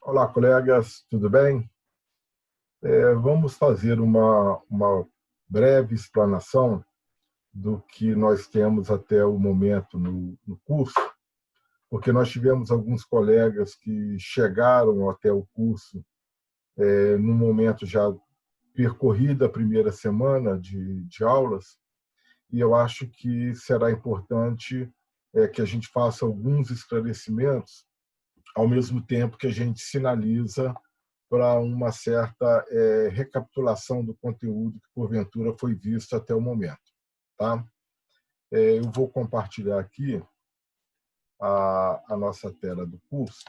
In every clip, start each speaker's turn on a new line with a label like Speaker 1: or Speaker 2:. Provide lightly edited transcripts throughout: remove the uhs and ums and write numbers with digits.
Speaker 1: Olá, colegas, tudo bem? Vamos fazer uma breve explanação do que nós temos até o momento no curso, porque nós tivemos alguns colegas que chegaram até o curso no momento já percorrida a primeira semana de aulas, e eu acho que será importante que a gente faça alguns esclarecimentos, ao mesmo tempo que a gente sinaliza para uma certa recapitulação do conteúdo que, porventura, foi visto até o momento. Tá? Eu vou compartilhar aqui a nossa tela do curso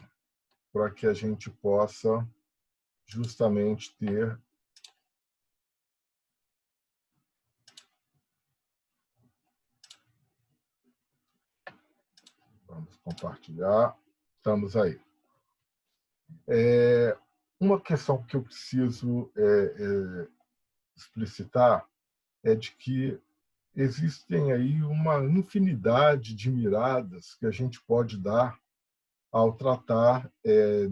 Speaker 1: para que a gente possa justamente ter... Vamos compartilhar. Estamos aí. Uma questão que eu preciso explicitar é de que existem aí uma infinidade de miradas que a gente pode dar ao tratar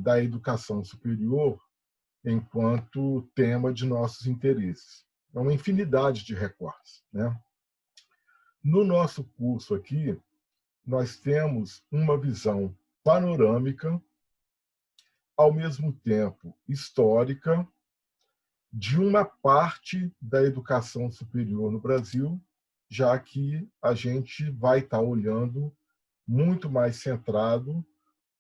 Speaker 1: da educação superior enquanto tema de nossos interesses. É uma infinidade de recortes, né? No nosso curso aqui, nós temos uma visão panorâmica, ao mesmo tempo histórica, de uma parte da educação superior no Brasil, já que a gente vai estar olhando muito mais centrado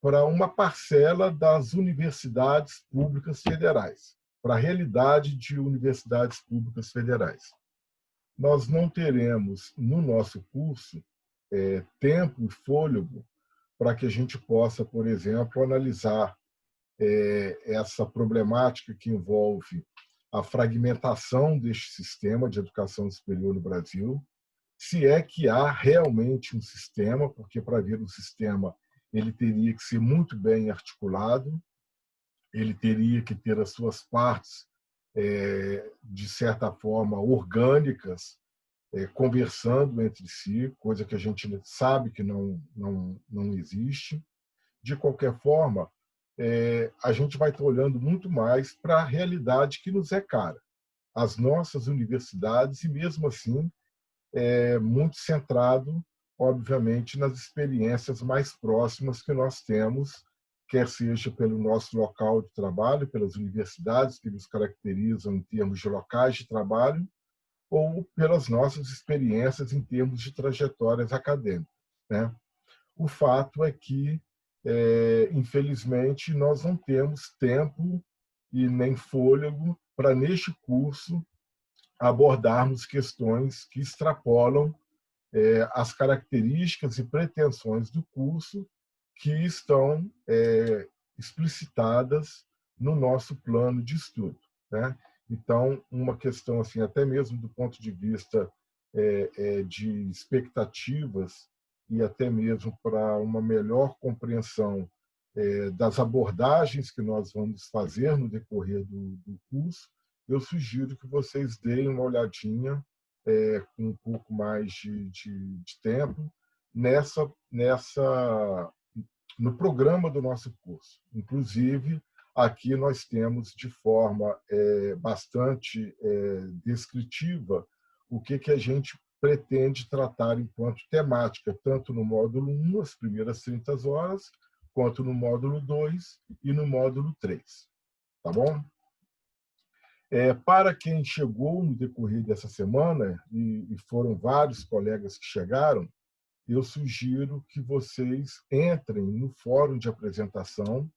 Speaker 1: para uma parcela das universidades públicas federais, para a realidade de universidades públicas federais. Nós não teremos, no nosso curso, tempo e fôlego para que a gente possa, por exemplo, analisar essa problemática que envolve a fragmentação deste sistema de educação superior no Brasil, se é que há realmente um sistema, porque para haver um sistema ele teria que ser muito bem articulado, ele teria que ter as suas partes, de certa forma, orgânicas, conversando entre si, coisa que a gente sabe que não existe. De qualquer forma, a gente vai estar olhando muito mais para a realidade que nos é cara, as nossas universidades, e mesmo assim, muito centrado, obviamente, nas experiências mais próximas que nós temos, quer seja pelo nosso local de trabalho, pelas universidades que nos caracterizam em termos de locais de trabalho, ou pelas nossas experiências em termos de trajetórias acadêmicas, né? O fato é que, infelizmente, nós não temos tempo e nem fôlego para, neste curso, abordarmos questões que extrapolam as características e pretensões do curso que estão explicitadas no nosso plano de estudo, né? Então, uma questão assim, até mesmo do ponto de vista de expectativas e até mesmo para uma melhor compreensão das abordagens que nós vamos fazer no decorrer do curso, eu sugiro que vocês deem uma olhadinha com um pouco mais de tempo no programa do nosso curso. Inclusive, aqui nós temos de forma bastante descritiva o que a gente pretende tratar enquanto temática, tanto no módulo 1, as primeiras 30 horas, quanto no módulo 2 e no módulo 3. Tá bom? Para quem chegou no decorrer dessa semana, e foram vários colegas que chegaram, eu sugiro que vocês entrem no fórum de apresentação,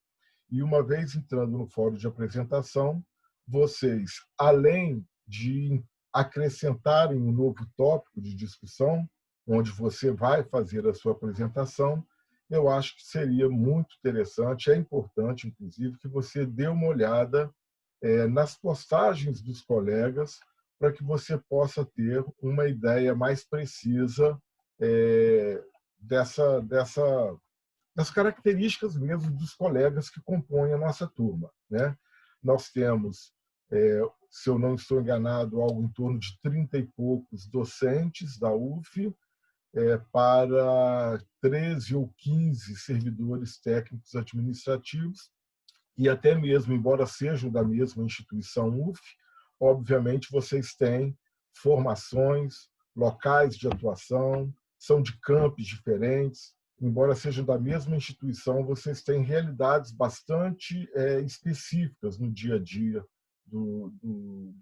Speaker 1: e uma vez entrando no fórum de apresentação, vocês, além de acrescentarem um novo tópico de discussão, onde você vai fazer a sua apresentação, eu acho que seria muito interessante, é importante, inclusive, que você dê uma olhada nas postagens dos colegas, para que você possa ter uma ideia mais precisa das características mesmo dos colegas que compõem a nossa turma, né? Nós temos, se eu não estou enganado, algo em torno de 30 e poucos docentes da UF, para 13 ou 15 servidores técnicos administrativos, e até mesmo, embora sejam da mesma instituição UF, obviamente vocês têm formações, locais de atuação, são de campos diferentes, embora sejam da mesma instituição, vocês têm realidades bastante específicas no dia a dia do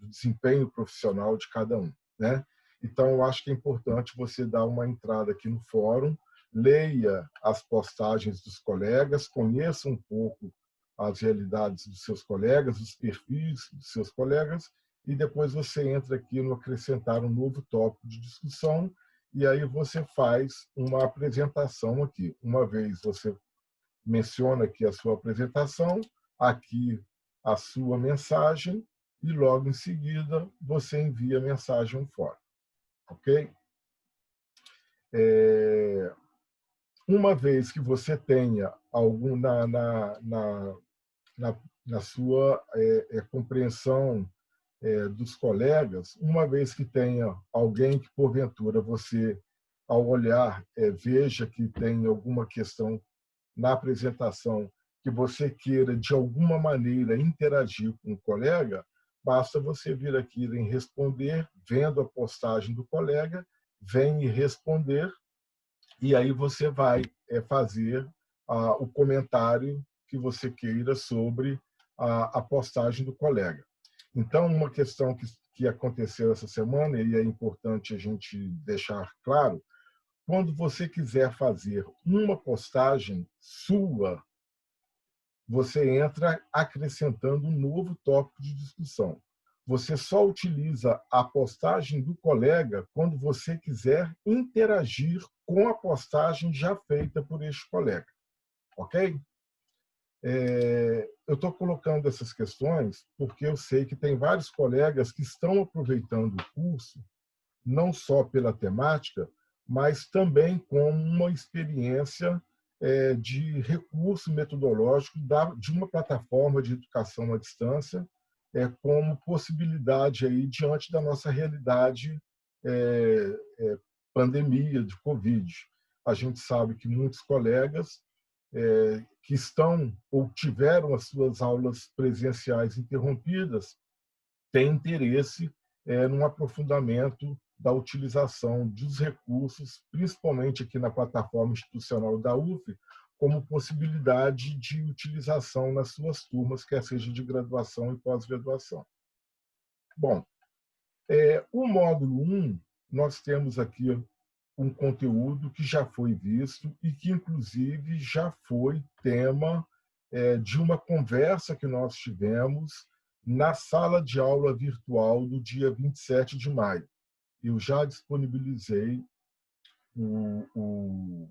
Speaker 1: desempenho profissional de cada um, né? Então, eu acho que é importante você dar uma entrada aqui no fórum, leia as postagens dos colegas, conheça um pouco as realidades dos seus colegas, os perfis dos seus colegas, e depois você entra aqui no acrescentar um novo tópico de discussão, e aí você faz uma apresentação aqui. Uma vez você menciona aqui a sua apresentação, aqui a sua mensagem, e logo em seguida você envia a mensagem fora. Ok? Uma vez que você tenha algum na sua compreensão dos colegas, uma vez que tenha alguém que, porventura, você, ao olhar, veja que tem alguma questão na apresentação que você queira, de alguma maneira, interagir com o colega, basta você vir aqui em responder, vendo a postagem do colega, vem e responder, e aí você vai fazer o comentário que você queira sobre a postagem do colega. Então, uma questão que aconteceu essa semana, e é importante a gente deixar claro, quando você quiser fazer uma postagem sua, você entra acrescentando um novo tópico de discussão. Você só utiliza a postagem do colega quando você quiser interagir com a postagem já feita por este colega. Ok? Eu estou colocando essas questões porque eu sei que tem vários colegas que estão aproveitando o curso, não só pela temática, mas também como uma experiência de recurso metodológico de uma plataforma de educação à distância, como possibilidade aí diante da nossa realidade pandemia de Covid. A gente sabe que muitos colegas que estão ou tiveram as suas aulas presenciais interrompidas têm interesse num aprofundamento da utilização dos recursos, principalmente aqui na plataforma institucional da UF, como possibilidade de utilização nas suas turmas, quer seja de graduação e pós-graduação. Bom, o módulo 1, nós temos aqui um conteúdo que já foi visto e que, inclusive, já foi tema de uma conversa que nós tivemos na sala de aula virtual do dia 27 de maio. Eu já disponibilizei o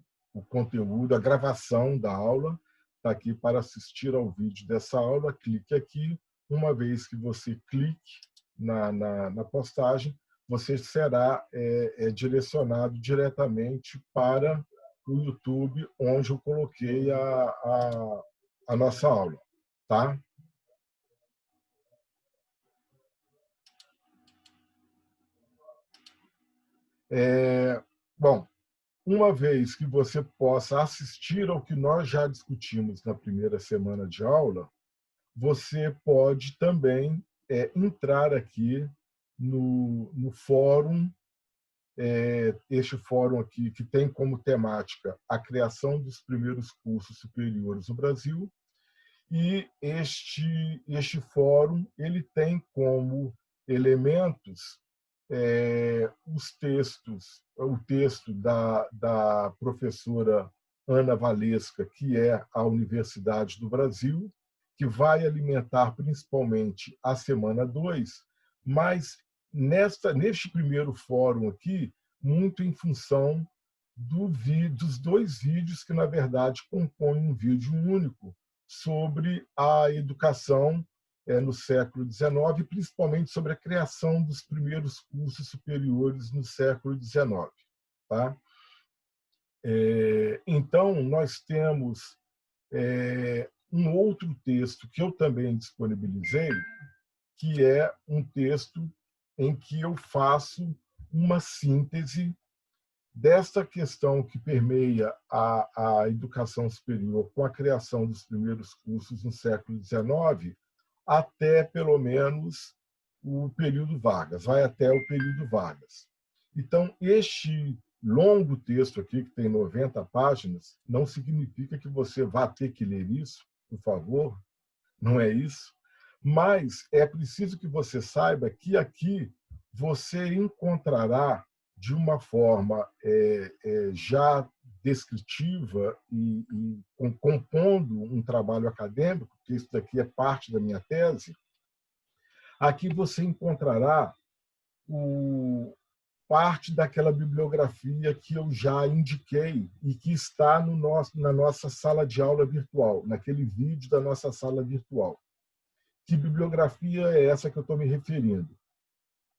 Speaker 1: conteúdo, a gravação da aula, está aqui para assistir ao vídeo dessa aula, clique aqui. Uma vez que você clique na postagem, você será direcionado diretamente para o YouTube, onde eu coloquei a nossa aula. Tá? Bom, uma vez que você possa assistir ao que nós já discutimos na primeira semana de aula, você pode também entrar aqui no fórum, este fórum aqui que tem como temática a criação dos primeiros cursos superiores no Brasil, e este fórum ele tem como elementos os textos, o texto da professora Ana Valesca, que é a Universidade do Brasil, que vai alimentar principalmente a semana 2, mas neste primeiro fórum aqui, muito em função dos dois vídeos que, na verdade, compõem um vídeo único sobre a educação no século XIX, principalmente sobre a criação dos primeiros cursos superiores no século XIX. Tá? Então, nós temos um outro texto que eu também disponibilizei, que é um texto em que eu faço uma síntese desta questão que permeia a educação superior com a criação dos primeiros cursos no século XIX até, pelo menos, o período Vargas, vai até o período Vargas. Então, este longo texto aqui, que tem 90 páginas, não significa que você vá ter que ler isso, por favor, não é isso, mas é preciso que você saiba que aqui você encontrará de uma forma já descritiva e compondo um trabalho acadêmico, que isso daqui é parte da minha tese, aqui você encontrará parte daquela bibliografia que eu já indiquei e que está na nossa sala de aula virtual, naquele vídeo da nossa sala virtual. Que bibliografia é essa que eu estou me referindo?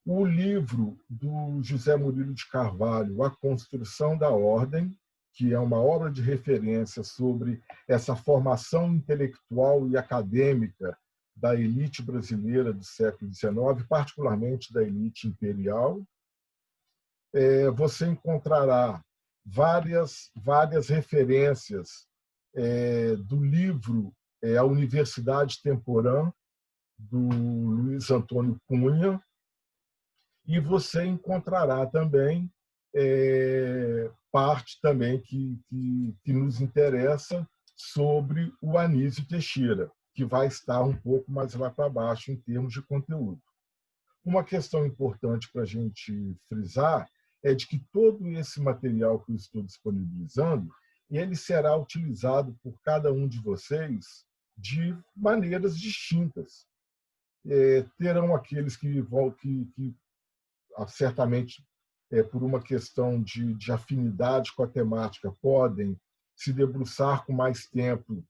Speaker 1: O livro do José Murilo de Carvalho, A Construção da Ordem, que é uma obra de referência sobre essa formação intelectual e acadêmica da elite brasileira do século XIX, particularmente da elite imperial. Você encontrará várias referências do livro A Universidade Temporã, do Luiz Antônio Cunha, e você encontrará também parte também que nos interessa sobre o Anísio Teixeira, que vai estar um pouco mais lá para baixo em termos de conteúdo. Uma questão importante para a gente frisar é de que todo esse material que eu estou disponibilizando, ele será utilizado por cada um de vocês de maneiras distintas. Terão aqueles que certamente, por uma questão de afinidade com a temática, podem se debruçar com mais tempo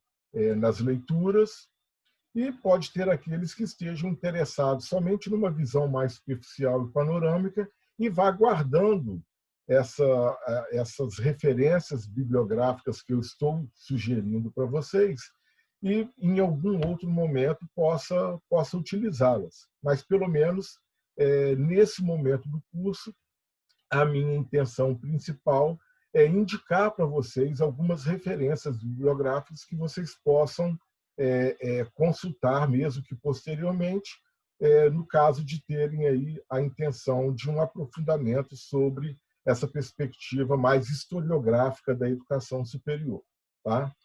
Speaker 1: nas leituras, e pode ter aqueles que estejam interessados somente numa visão mais superficial e panorâmica e vá guardando essas referências bibliográficas que eu estou sugerindo para vocês e, em algum outro momento, possa utilizá-las. Mas, pelo menos, nesse momento do curso, a minha intenção principal é indicar para vocês algumas referências bibliográficas que vocês possam consultar, mesmo que posteriormente, no caso de terem aí a intenção de um aprofundamento sobre essa perspectiva mais historiográfica da educação superior. Tá?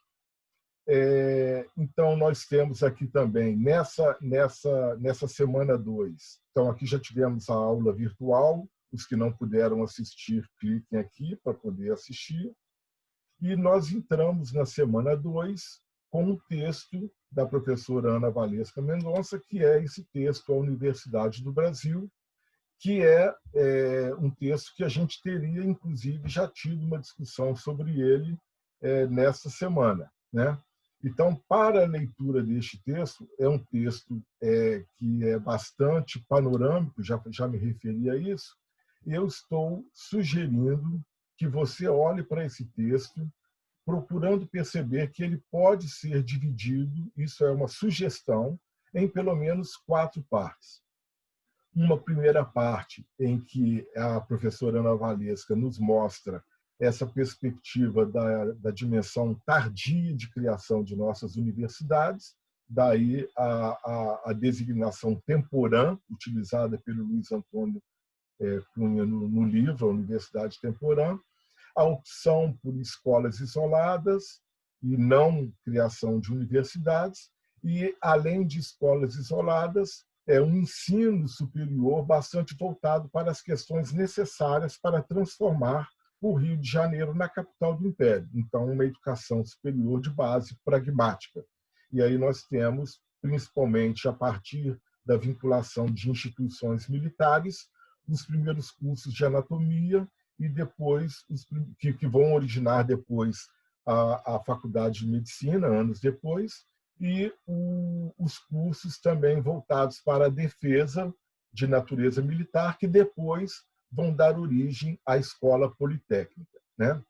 Speaker 1: Então, nós temos aqui também, nessa semana 2, então aqui já tivemos a aula virtual, os que não puderam assistir, cliquem aqui para poder assistir, e nós entramos na semana 2 com um texto da professora Ana Valesca Mendonça, que é esse texto, A Universidade do Brasil, que é um texto que a gente teria, inclusive, já tido uma discussão sobre ele nesta semana, né? Então, para a leitura deste texto, é um texto que é bastante panorâmico, já me referi a isso, e eu estou sugerindo que você olhe para esse texto, procurando perceber que ele pode ser dividido, isso é uma sugestão, em pelo menos 4 partes. Uma primeira parte em que a professora Ana Valesca nos mostra essa perspectiva da dimensão tardia de criação de nossas universidades, daí a designação temporã, utilizada pelo Luiz Antônio Cunha no livro, A Universidade Temporã, a opção por escolas isoladas e não criação de universidades, e, além de escolas isoladas, um ensino superior bastante voltado para as questões necessárias para transformar o Rio de Janeiro na capital do Império. Então, uma educação superior de base pragmática. E aí nós temos, principalmente a partir da vinculação de instituições militares, os primeiros cursos de anatomia e depois que vão originar depois a Faculdade de Medicina, anos depois, e os cursos também voltados para a defesa de natureza militar, que depois vão dar origem à Escola Politécnica, né?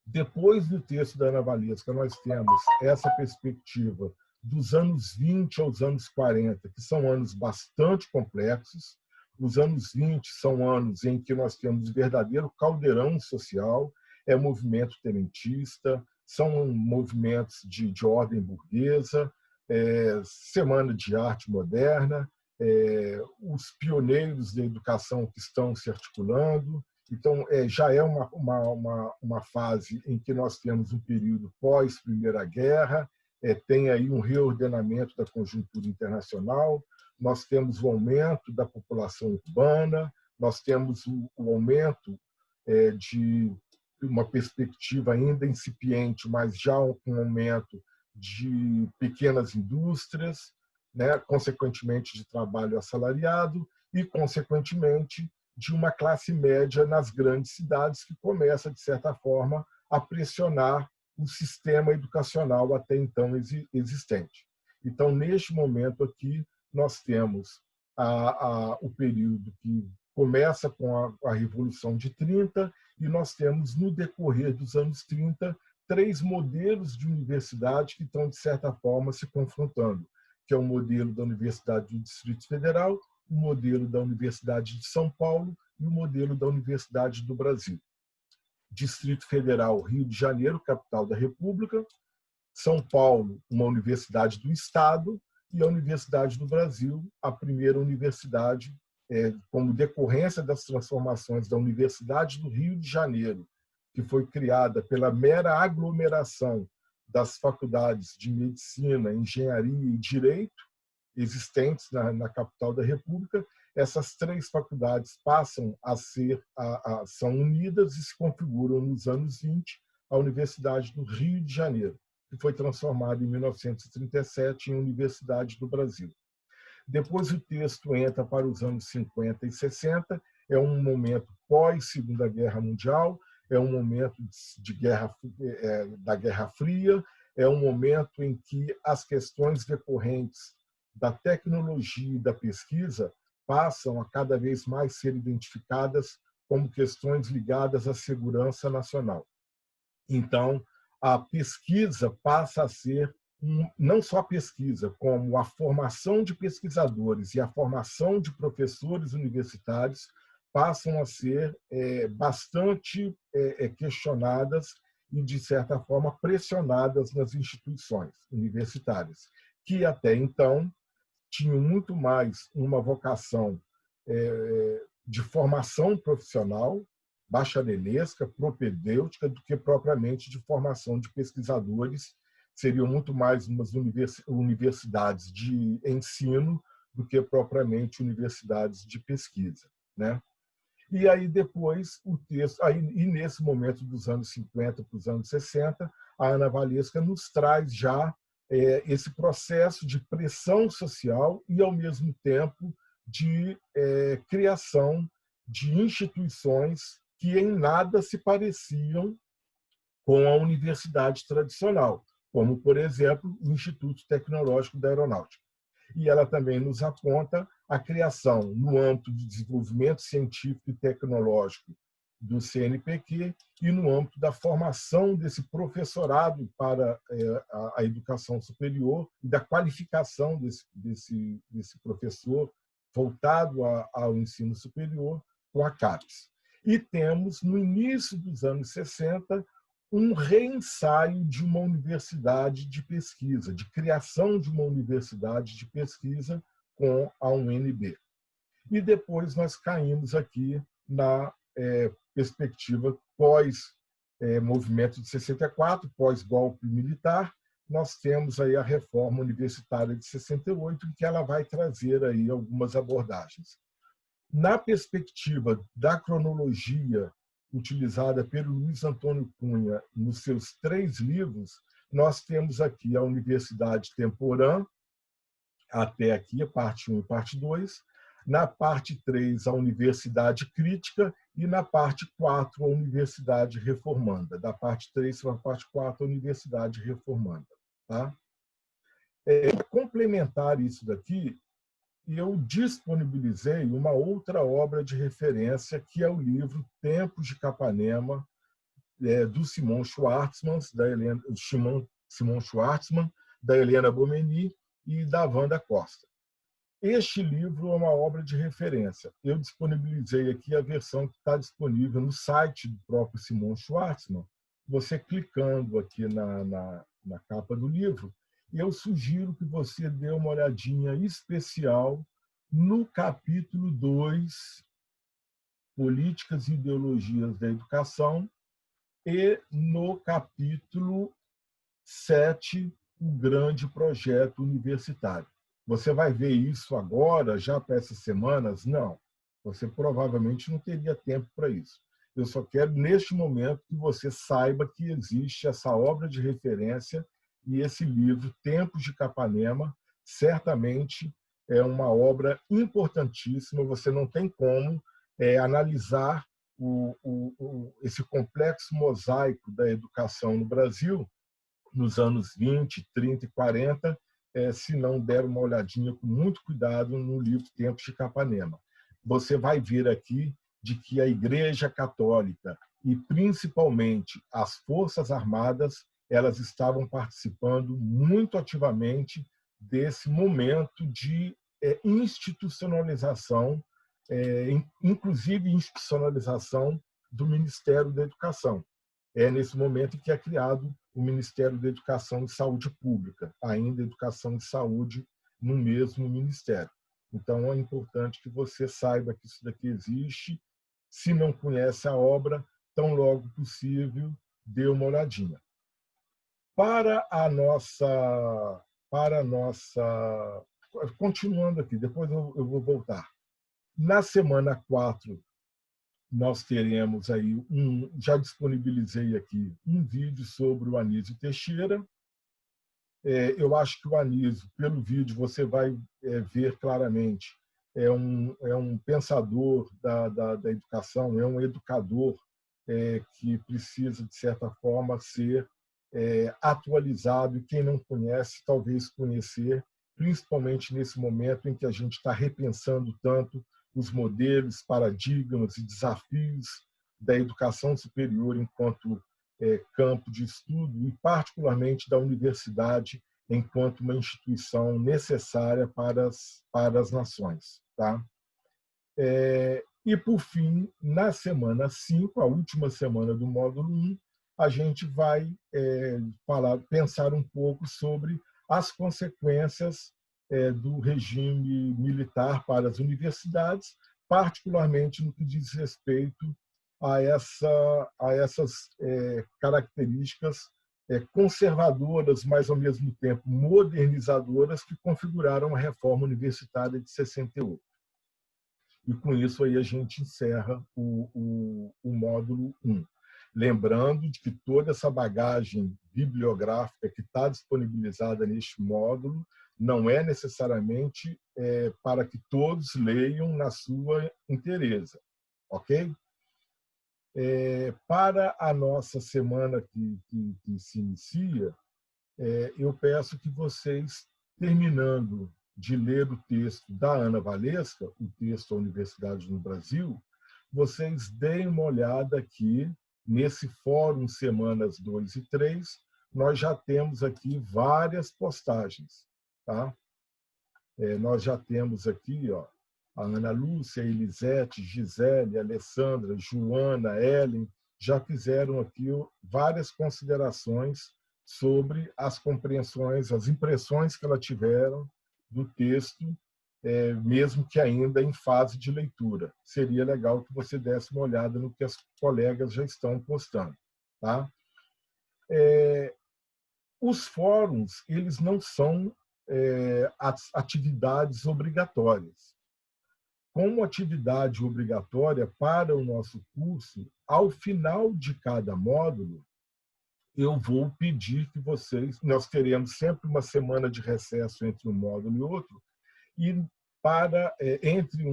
Speaker 1: Depois do texto da Ana Valesca, nós temos essa perspectiva dos anos 20 aos anos 40, que são anos bastante complexos, Os anos 20 são anos em que nós temos verdadeiro caldeirão social, é movimento tenentista, são movimentos de ordem burguesa, Semana de Arte Moderna, os pioneiros da educação que estão se articulando. Então, já é uma fase em que nós temos um período pós-Primeira Guerra, tem aí um reordenamento da conjuntura internacional, nós temos o aumento da população urbana, nós temos o aumento de uma perspectiva ainda incipiente, mas já com um aumento de pequenas indústrias, né, consequentemente de trabalho assalariado e, consequentemente, de uma classe média nas grandes cidades que começa, de certa forma, a pressionar o sistema educacional até então existente. Então, neste momento aqui, nós temos o período que começa com a Revolução de 30 e nós temos, no decorrer dos anos 30, 3 modelos de universidade que estão, de certa forma, se confrontando, que é o modelo da Universidade do Distrito Federal, o modelo da Universidade de São Paulo e o modelo da Universidade do Brasil. Distrito Federal, Rio de Janeiro, capital da República; São Paulo, uma universidade do Estado; e a Universidade do Brasil, a primeira universidade, como decorrência das transformações da Universidade do Rio de Janeiro, que foi criada pela mera aglomeração das faculdades de Medicina, Engenharia e Direito existentes na capital da República. Essas 3 faculdades passam são unidas e se configuram nos anos 20 a Universidade do Rio de Janeiro, que foi transformada em 1937 em Universidade do Brasil. Depois o texto entra para os anos 50 e 60, é um momento pós-Segunda Guerra Mundial, é um momento da Guerra Fria, é um momento em que as questões decorrentes da tecnologia e da pesquisa passam a cada vez mais ser identificadas como questões ligadas à segurança nacional. Então, a pesquisa passa a ser, não só a pesquisa, como a formação de pesquisadores e a formação de professores universitários passam a ser bastante questionadas e, de certa forma, pressionadas nas instituições universitárias, que até então tinham muito mais uma vocação de formação profissional, bacharelesca, propedêutica, do que propriamente de formação de pesquisadores. Seriam muito mais umas universidades de ensino do que propriamente universidades de pesquisa, né? E aí depois o texto, e nesse momento dos anos 50 para os anos 60, a Ana Valesca nos traz já esse processo de pressão social e, ao mesmo tempo, de criação de instituições que em nada se pareciam com a universidade tradicional, como, por exemplo, o Instituto Tecnológico da Aeronáutica. E ela também nos aponta a criação, no âmbito de desenvolvimento científico e tecnológico do CNPq e no âmbito da formação desse professorado para a educação superior e da qualificação desse professor voltado ao ensino superior com a CAPES. E temos, no início dos anos 60, um reensaio de uma universidade de pesquisa, de criação de uma universidade de pesquisa com a UNB. E depois nós caímos aqui na perspectiva pós-movimento de 64, pós-golpe militar. Nós temos aí a reforma universitária de 68, em que ela vai trazer aí algumas abordagens. Na perspectiva da cronologia utilizada pelo Luiz Antônio Cunha nos seus 3 livros, nós temos aqui a Universidade Temporã, até aqui, a parte 1 e parte 2, na parte 3, a Universidade Crítica, e na parte 4, a Universidade Reformanda. Da parte 3 para a parte 4, a Universidade Reformanda. Tá? Para complementar isso daqui, eu disponibilizei uma outra obra de referência, que é o livro Tempos de Capanema, do Simon Schwartzman, da Helena Bomeni e da Wanda Costa. Este livro é uma obra de referência. Eu disponibilizei aqui a versão que está disponível no site do próprio Simon Schwartzman. Você clicando aqui na capa do livro, eu sugiro que você dê uma olhadinha especial no capítulo 2, Políticas e Ideologias da Educação, e no capítulo 7, o grande projeto universitário. Você vai ver isso agora, já para essas semanas? Não. Você provavelmente não teria tempo para isso. Eu só quero, neste momento, que você saiba que existe essa obra de referência e esse livro, Tempos de Capanema, certamente é uma obra importantíssima. Você não tem como analisar esse complexo mosaico da educação no Brasil nos anos 20, 30 e 40, se não der uma olhadinha com muito cuidado no livro Tempos de Capanema. Você vai ver aqui de que a Igreja Católica e principalmente as Forças Armadas, elas estavam participando muito ativamente desse momento de institucionalização, inclusive institucionalização do Ministério da Educação. É nesse momento que é criado o Ministério da Educação e Saúde Pública, ainda Educação e Saúde no mesmo ministério. Então, é importante que você saiba que isso daqui existe. Se não conhece a obra, tão logo possível, dê uma olhadinha. Para a nossa... Continuando aqui, depois eu vou voltar. Na semana 4, nós teremos aí já disponibilizei aqui um vídeo sobre o Anísio Teixeira. Eu acho que o Anísio, pelo vídeo, você vai ver claramente, é um pensador da educação, é um educador que precisa, de certa forma, ser atualizado, e quem não conhece, talvez conhecer, principalmente nesse momento em que a gente está repensando tanto os modelos, paradigmas e desafios da educação superior enquanto campo de estudo, e particularmente da universidade enquanto uma instituição necessária para as nações. Tá? E, por fim, na semana 5, a última semana do módulo 1, a gente vai pensar um pouco sobre as consequências do regime militar para as universidades, particularmente no que diz respeito a essas características conservadoras, mas, ao mesmo tempo, modernizadoras, que configuraram a reforma universitária de 68. E, com isso, aí a gente encerra o módulo 1. Lembrando de que toda essa bagagem bibliográfica que está disponibilizada neste módulo não é necessariamente para que todos leiam na sua inteireza, ok? Para a nossa semana que se inicia, eu peço que vocês, terminando de ler o texto da Ana Valesca, o texto A Universidade no Brasil, vocês deem uma olhada aqui nesse fórum semanas 2 e 3, nós já temos aqui várias postagens. Tá? Nós já temos aqui a Ana Lúcia, Elisete, Gisele, Alessandra, Joana, Ellen, já fizeram aqui várias considerações sobre as compreensões, as impressões que elas tiveram do texto, mesmo que ainda em fase de leitura. Seria legal que você desse uma olhada no que as colegas já estão postando. Tá? Os fóruns, eles não são atividades obrigatórias. Como atividade obrigatória para o nosso curso, ao final de cada módulo, eu vou pedir que vocês... Nós teremos sempre uma semana de recesso entre um módulo e outro, e entre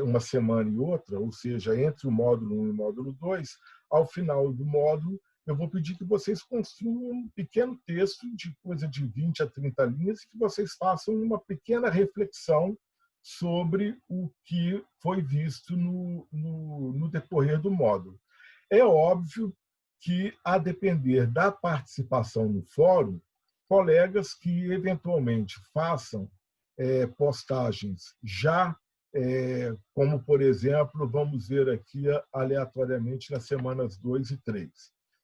Speaker 1: uma semana e outra, ou seja, entre o módulo 1 e o módulo 2, ao final do módulo, eu vou pedir que vocês construam um pequeno texto de coisa de 20 a 30 linhas, e que vocês façam uma pequena reflexão sobre o que foi visto no decorrer do módulo. É óbvio que, a depender da participação no fórum, colegas que eventualmente façam postagens já, como, por exemplo, vamos ver aqui aleatoriamente nas semanas 2 e 3.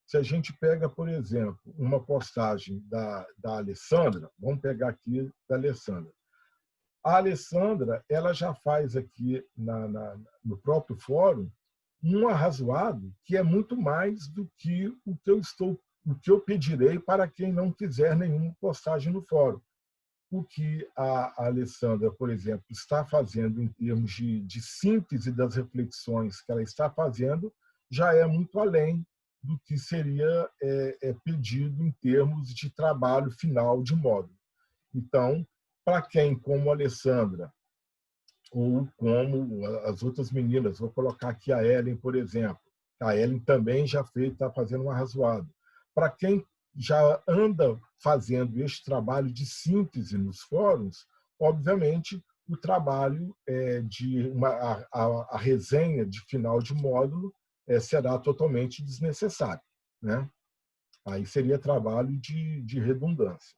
Speaker 1: Se a gente pega, por exemplo, uma postagem da Alessandra, vamos pegar aqui da Alessandra. A Alessandra, ela já faz aqui no próprio fórum um arrazoado que é muito mais do que o que eu pedirei para quem não fizer nenhuma postagem no fórum. O que a Alessandra, por exemplo, está fazendo em termos de síntese das reflexões que ela está fazendo, já é muito além do que seria pedido em termos de trabalho final de módulo. Então, para quem, como a Alessandra, ou como as outras meninas, vou colocar aqui a Ellen, por exemplo. A Ellen também já está fazendo um arrazoado. Para quem já anda fazendo este trabalho de síntese nos fóruns, obviamente, o trabalho a resenha de final de módulo será totalmente desnecessário, né? Aí seria trabalho de redundância.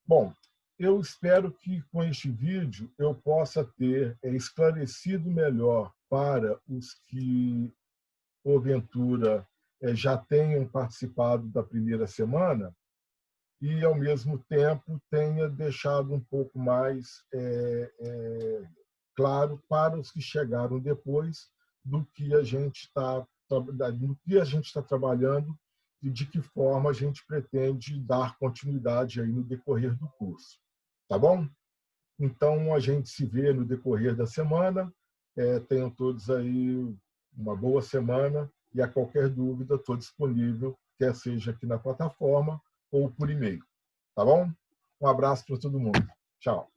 Speaker 1: Bom, eu espero que com este vídeo eu possa ter esclarecido melhor para os que, porventura, já tenham participado da primeira semana e, ao mesmo tempo, tenha deixado um pouco mais claro para os que chegaram depois do que a gente está trabalhando e de que forma a gente pretende dar continuidade aí no decorrer do curso. Tá bom? Então, a gente se vê no decorrer da semana. Tenham todos aí uma boa semana e, a qualquer dúvida, estou disponível, quer seja aqui na plataforma ou por e-mail. Tá bom? Um abraço para todo mundo. Tchau.